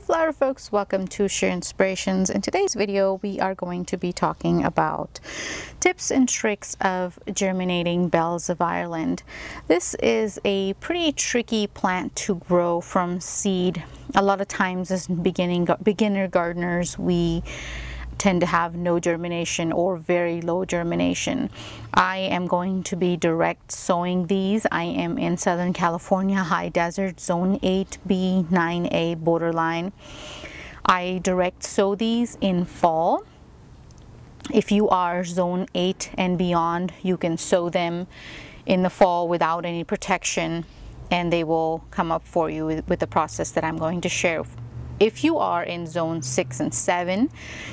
flower folks, welcome to Sheer Inspirations. In today's video we are going to be talking about tips and tricks of germinating bells of Ireland. This is a pretty tricky plant to grow from seed. A lot of times as beginner gardeners we tend to have no germination or very low germination. I am going to be direct sowing these. I am in Southern California, high desert, zone 8B, 9A borderline. I direct sow these in fall. If you are zone 8 and beyond, you can sow them in the fall without any protection and they will come up for you with the process that I'm going to share. If you are in zone 6 and 7,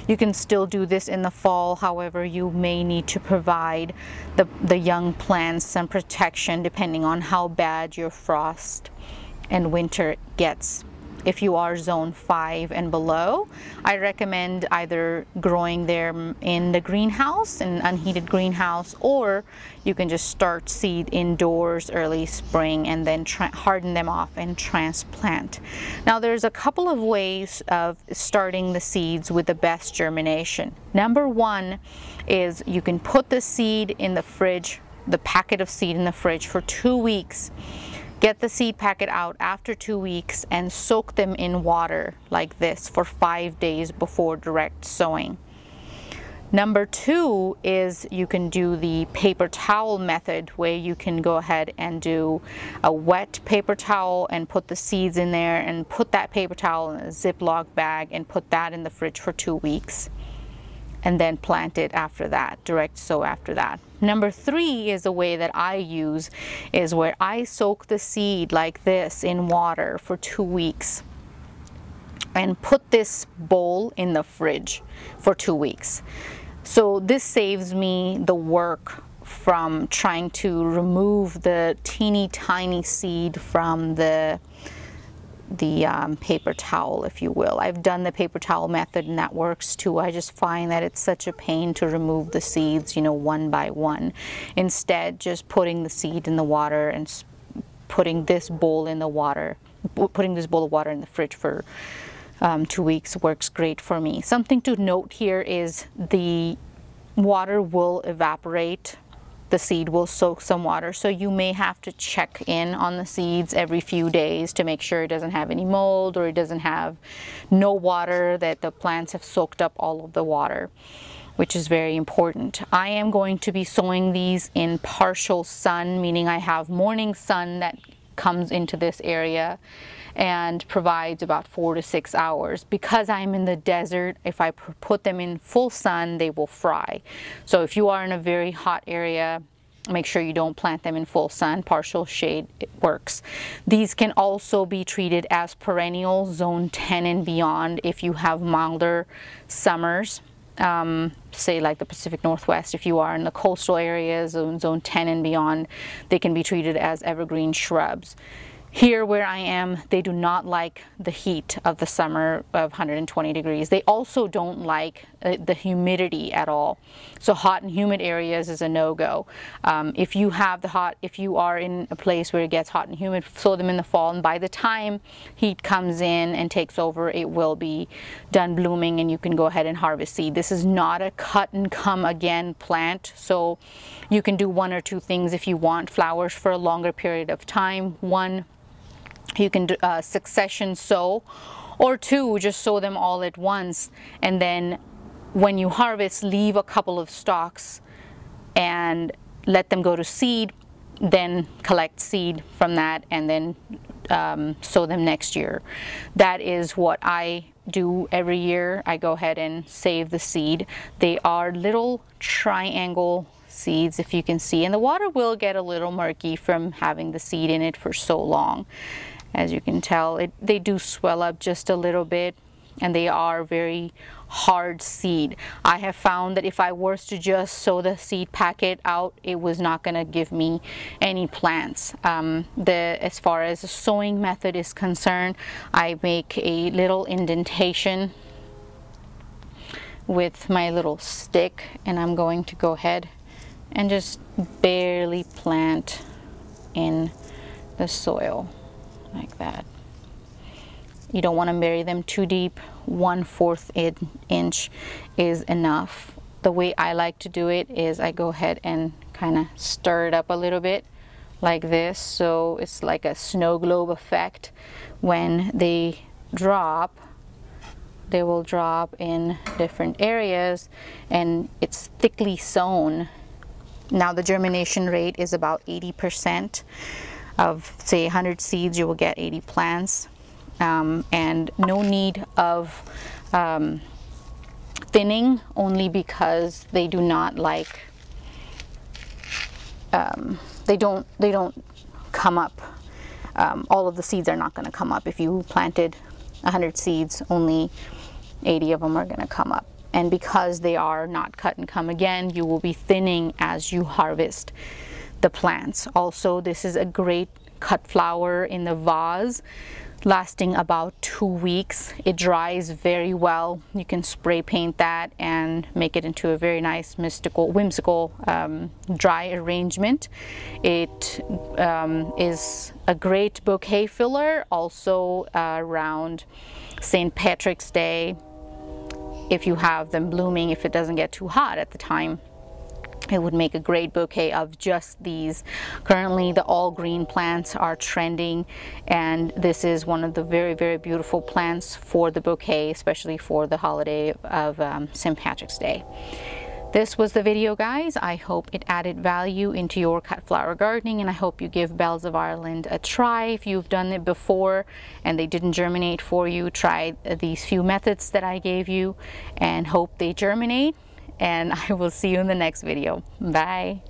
you can still do this in the fall. However, you may need to provide the young plants some protection depending on how bad your frost and winter gets. If you are zone 5 and below, I recommend either growing them in the greenhouse, an unheated greenhouse, or you can just start seed indoors early spring and then harden them off and transplant. Now there's a couple of ways of starting the seeds with the best germination. Number one is you can put the seed in the fridge, the packet of seed in the fridge for 2 weeks. Get the seed packet out after 2 weeks and soak them in water like this for 5 days before direct sowing. Number two is you can do the paper towel method, where you can go ahead and do a wet paper towel and put the seeds in there and put that paper towel in a Ziploc bag and put that in the fridge for 2 weeks. And then plant it after that, direct sow after that. Number three is a way that I use, is where I soak the seed like this in water for 2 weeks and put this bowl in the fridge for 2 weeks. So this saves me the work from trying to remove the teeny tiny seed from the paper towel, if you will. I've done the paper towel method and that works too. I just find that it's such a pain to remove the seeds, you know, one by one. Instead, just putting the seed in the water and putting this bowl in the water, putting this bowl of water in the fridge for 2 weeks works great for me. Something to note here is the water will evaporate. The seed will soak some water, so you may have to check in on the seeds every few days to make sure it doesn't have any mold or it doesn't have no water, that the plants have soaked up all of the water, which is very important. I am going to be sowing these in partial sun, meaning I have morning sun that comes into this area and provides about 4 to 6 hours. Because I'm in the desert, if I put them in full sun, they will fry. So if you are in a very hot area, make sure you don't plant them in full sun. Partial shade, it works. These can also be treated as perennial, zone 10 and beyond, if you have milder summers. Say like the Pacific Northwest. If you are in the coastal areas, zone 10 and beyond, they can be treated as evergreen shrubs. Here where I am, they do not like the heat of the summer of 120 degrees. They also don't like the humidity at all. So hot and humid areas is a no-go. If you are in a place where it gets hot and humid, sow them in the fall, and by the time heat comes in and takes over, it will be done blooming and you can go ahead and harvest seed. This is not a cut and come again plant, so you can do one or two things if you want flowers for a longer period of time. One, you can do succession sow, or two, just sow them all at once, and then when you harvest, leave a couple of stalks and let them go to seed, then collect seed from that and then sow them next year. That is what I do every year. I go ahead and save the seed. They are little triangle seeds, if you can see, and the water will get a little murky from having the seed in it for so long. As you can tell, they do swell up just a little bit, and they are very hard seed. I have found that if I was to just sow the seed packet out, it was not going to give me any plants. As far as the sowing method is concerned, I make a little indentation with my little stick, and I'm going to go ahead and just barely plant in the soil like that. You don't want to bury them too deep. 1/4 inch is enough. The way I like to do it is I go ahead and kind of stir it up a little bit like this, so it's like a snow globe effect. When they drop, they will drop in different areas, and it's thickly sown. Now the germination rate is about 80%. Of say 100 seeds, you will get 80 plants, and no need of thinning, only because they do not like they don't come up. All of the seeds are not going to come up. If you planted 100 seeds, only 80 of them are going to come up. And because they are not cut and come again, you will be thinning as you harvest the plants. Also, this is a great cut flower in the vase, lasting about 2 weeks. It dries very well. You can spray paint that and make it into a very nice whimsical dry arrangement. It is a great bouquet filler also around St. Patrick's Day, if you have them blooming, if it doesn't get too hot at the time. It would make a great bouquet of just these. Currently the all green plants are trending, and this is one of the very, very beautiful plants for the bouquet, especially for the holiday of St. Patrick's Day. This was the video, guys. I hope it added value into your cut flower gardening, and I hope you give Bells of Ireland a try. If you've done it before and they didn't germinate for you, try these few methods that I gave you and hope they germinate. And I will see you in the next video. Bye.